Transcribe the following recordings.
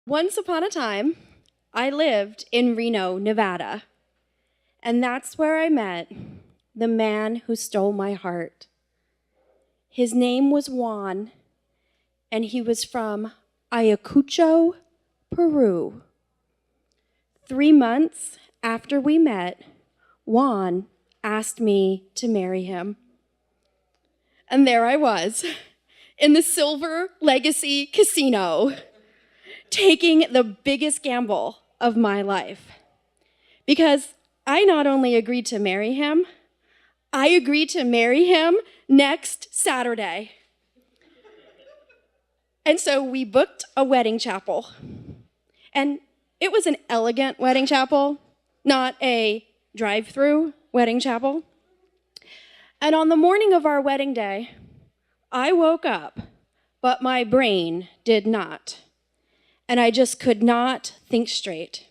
Once upon a time, I lived in Reno, Nevada, and that's where I met the man who stole my heart. His name was Juan, and he was from Ayacucho, Peru. 3 months after we met, Juan asked me to marry him. And there I was, in the Silver Legacy Casino, taking the biggest gamble of my life. Because I not only agreed to marry him, I agreed to marry him next Saturday. And so we booked a wedding chapel. And it was an elegant wedding chapel, not a drive-through wedding chapel. And on the morning of our wedding day, I woke up, but my brain did not. And I just could not think straight.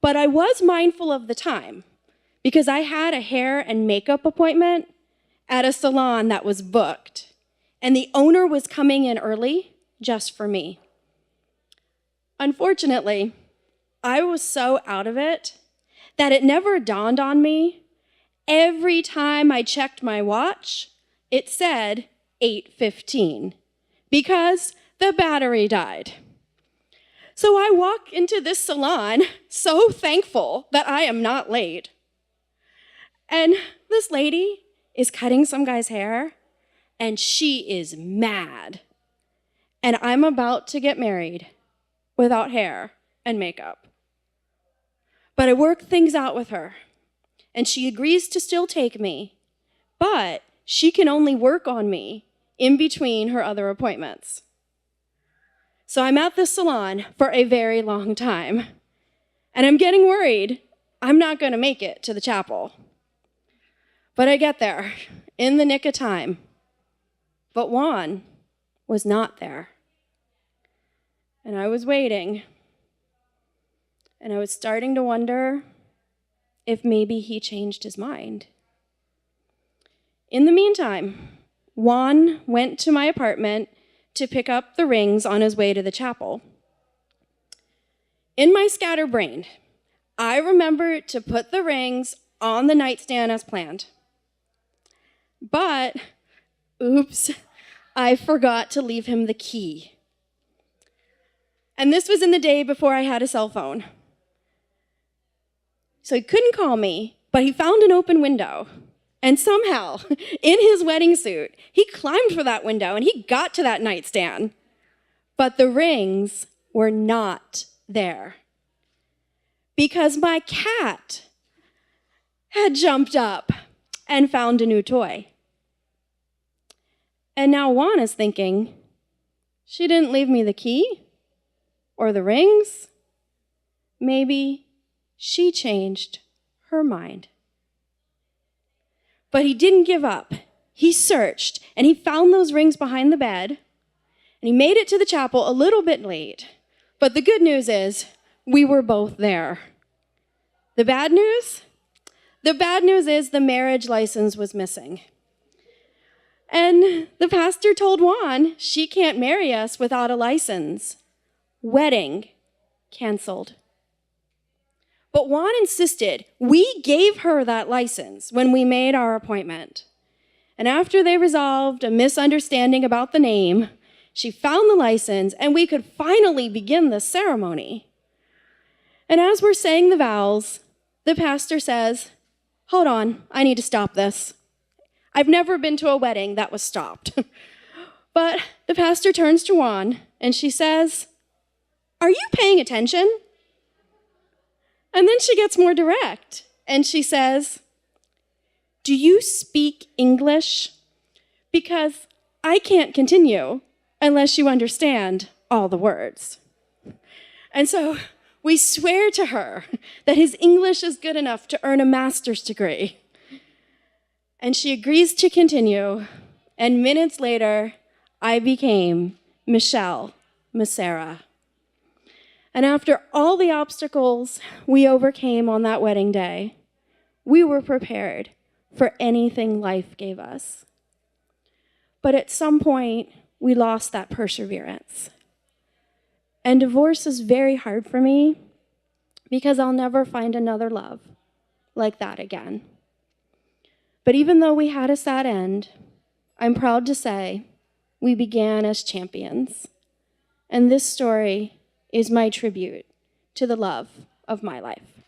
But I was mindful of the time because I had a hair and makeup appointment at a salon that was booked, and the owner was coming in early just for me. Unfortunately, I was so out of it that it never dawned on me. Every time I checked my watch, it said 8:15 because the battery died. So I walk into this salon so thankful that I am not late. And this lady is cutting some guy's hair, and she is mad. And I'm about to get married without hair and makeup. But I work things out with her, and she agrees to still take me, but she can only work on me in between her other appointments. So I'm at the salon for a very long time, and I'm getting worried I'm not going to make it to the chapel. But I get there in the nick of time. But Juan was not there. And I was waiting, and I was starting to wonder if maybe he changed his mind. In the meantime, Juan went to my apartment to pick up the rings on his way to the chapel. In my scatterbrain, I remembered to put the rings on the nightstand as planned. But, oops, I forgot to leave him the key. And this was in the day before I had a cell phone. So he couldn't call me, but he found an open window. And somehow, in his wedding suit, he climbed for that window and he got to that nightstand. But the rings were not there. Because my cat had jumped up and found a new toy. And now Juan is thinking, she didn't leave me the key or the rings. Maybe she changed her mind. But he didn't give up. He searched, and he found those rings behind the bed, and he made it to the chapel a little bit late. But the good news is, we were both there. The bad news? The bad news is the marriage license was missing. And the pastor told Juan, she can't marry us without a license. Wedding canceled. But Juan insisted we gave her that license when we made our appointment. And after they resolved a misunderstanding about the name, she found the license and we could finally begin the ceremony. And as we're saying the vows, the pastor says, hold on, I need to stop this. I've never been to a wedding that was stopped. But the pastor turns to Juan and she says, are you paying attention? And then she gets more direct, and she says, do you speak English? Because I can't continue unless you understand all the words. And so we swear to her that his English is good enough to earn a master's degree. And she agrees to continue, and minutes later, I became Michelle Macera. And after all the obstacles we overcame on that wedding day, we were prepared for anything life gave us. But at some point, we lost that perseverance. And divorce is very hard for me because I'll never find another love like that again. But even though we had a sad end, I'm proud to say we began as champions. And this story is my tribute to the love of my life.